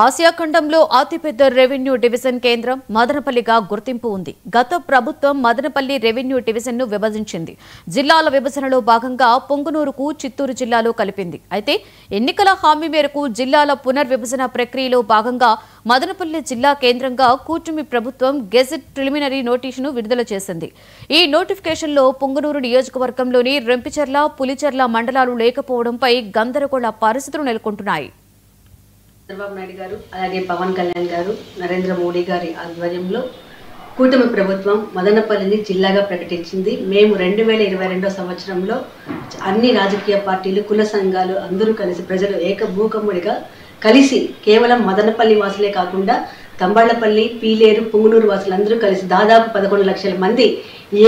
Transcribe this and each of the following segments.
Asia ఖండంలో అతిపెద్ద revenue division కేంద్రం మదనపల్లిగా గుర్తింపు ఉంది. గత ప్రభుత్వం మదనపల్లి రెవెన్యూ డివిజన్ను విభజించింది. జిల్లాల విభజనలో భాగంగా పొంగనూరుకు చిత్తూరు జిల్లాలో కలిపింది. అయితే ఎన్నికల హామీ మేరకు జిల్లాల పునర్విభజన ప్రక్రియలో భాగంగా మదనపల్లి జిల్లా కేంద్రంగా కూటమి ప్రభుత్వం గెజెట్ ప్రిలిమినరీ నోటీసును విడుదల చేసింది. ఈ నోటిఫికేషన్లో పొంగనూరు నియోజకవర్గంలోని రెంపిచెర్ల, పులిచెర్ల మండలాలు లేకపోవడంపై గందరగోళ పరిస్థితులు నెలకొంటున్నాయి. చంద్రబాబు నాయుడు గారు అలాగే పవన్ కళ్యాణ్ గారు నరేంద్ర మోడీ గారి ఆధ్వర్యంలో కూటమి ప్రభుత్వం మదనపల్లిని జిల్లాగా ప్రకటించింది. మేము 2022 సంవత్సరంలో అన్ని రాజకీయ పార్టీలు, కుల సంఘాలు అందరూ కలిసి ప్రజలు ఏకభూకముడిగా కలిసి కేవలం మదనపల్లి వాసులే కాకుండా తంబాళ్లపల్లి, పీలేరు, పుంగనూరు వాసులందరూ కలిసి దాదాపు 11 లక్షల మంది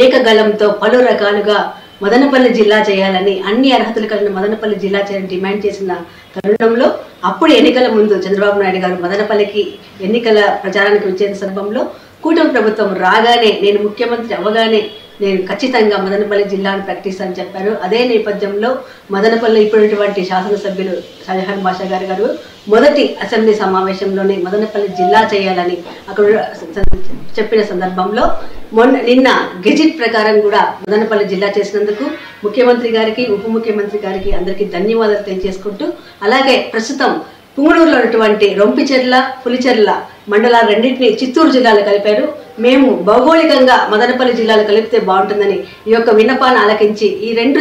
ఏకగలంతో పలు రకాలుగా మదనపల్లి జిల్లా చేయాలని, అన్ని అర్హతలు కలిగిన మదనపల్లి జిల్లా చేయాలని డిమాండ్ చేసిన తరుణంలో అప్పుడు ఎన్నికల ముందు చంద్రబాబు నాయుడు గారు మదనపల్లికి ఎన్నికల ప్రచారానికి వచ్చే సందర్భంలో కూటమి ప్రభుత్వం రాగానే, నేను ముఖ్యమంత్రి అవ్వగానే నేను ఖచ్చితంగా మదనపల్లి జిల్లాను ప్రకటిస్తానని చెప్పారు. అదే నేపథ్యంలో మదనపల్లి ఇప్పుడున్నటువంటి శాసనసభ్యులు షాజహాన్ బాషా గారు మొదటి అసెంబ్లీ సమావేశంలోనే మదనపల్లి జిల్లా చేయాలని అక్కడ చెప్పిన సందర్భంలో నిన్న గెజిట్ ప్రకారం కూడా మదనపల్లి జిల్లా చేసినందుకు ముఖ్యమంత్రి గారికి, ఉప ముఖ్యమంత్రి గారికి అందరికీ ధన్యవాదాలు తెలియజేసుకుంటూ, అలాగే ప్రస్తుతం పుంగనూరులో ఉన్నటువంటి రొంపిచెర్ల, పులిచెర్ల మండలాలు రెండింటినీ చిత్తూరు జిల్లాలో కలిపారు. మేము భౌగోళికంగా మదనపల్లి జిల్లాలో కలిపితే బాగుంటుందని ఈ యొక్క విన్నపాన్ని ఆలకించి ఈ రెండు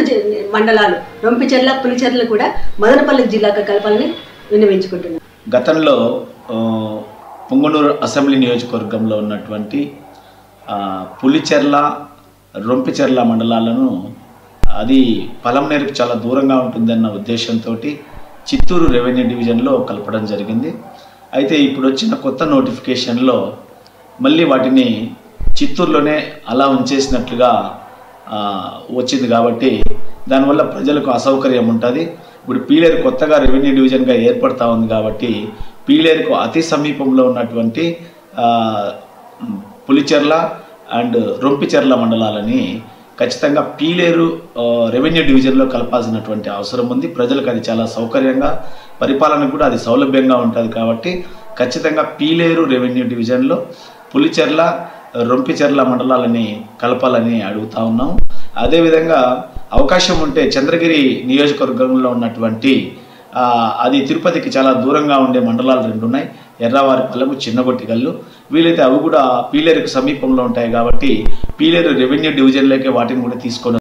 మండలాలు రొంపిచెర్ల, పులిచెర్ల కూడా మదనపల్లి జిల్లాకు కలపాలని విన్నవించుకుంటున్నాం. గతంలో పుంగనూరు అసెంబ్లీ నియోజకవర్గంలో ఉన్నటువంటి పులిచెర్ల, రొంపిచెర్ల మండలాలను అది పలంనేరుకు చాలా దూరంగా ఉంటుందన్న ఉద్దేశంతో చిత్తూరు రెవెన్యూ డివిజన్లో కలపడం జరిగింది. అయితే ఇప్పుడు వచ్చిన కొత్త నోటిఫికేషన్లో మళ్ళీ వాటిని చిత్తూరులోనే అలా ఉంచేసినట్లుగా వచ్చింది. కాబట్టి దానివల్ల ప్రజలకు అసౌకర్యం ఉంటుంది. ఇప్పుడు పీలేరు కొత్తగా రెవెన్యూ డివిజన్గా ఏర్పడతా ఉంది. కాబట్టి పీలేరుకు అతి సమీపంలో ఉన్నటువంటి పులిచెర్ల అండ్ రొంపిచెర్ల మండలాలని ఖచ్చితంగా పీలేరు రెవెన్యూ డివిజన్లో కలపాల్సినటువంటి అవసరం ఉంది. ప్రజలకు అది చాలా సౌకర్యంగా, పరిపాలనకు కూడా అది సౌలభ్యంగా ఉంటుంది. కాబట్టి ఖచ్చితంగా పీలేరు రెవెన్యూ డివిజన్లో పులిచెర్ల, రొంపిచెర్ల మండలాలని కలపాలని అడుగుతా ఉన్నాము. అదేవిధంగా అవకాశం ఉంటే చంద్రగిరి నియోజకవర్గంలో ఉన్నటువంటి అది తిరుపతికి చాలా దూరంగా ఉండే మండలాలు 2 ఉన్నాయి, ఎర్రవారిపల్లెము, చిన్నగొట్టిగల్లు. వీలైతే అవి కూడా పీలేరుకు సమీపంలో ఉంటాయి. కాబట్టి పీలేరు రెవెన్యూ డివిజన్లోకి వాటిని కూడా తీసుకొని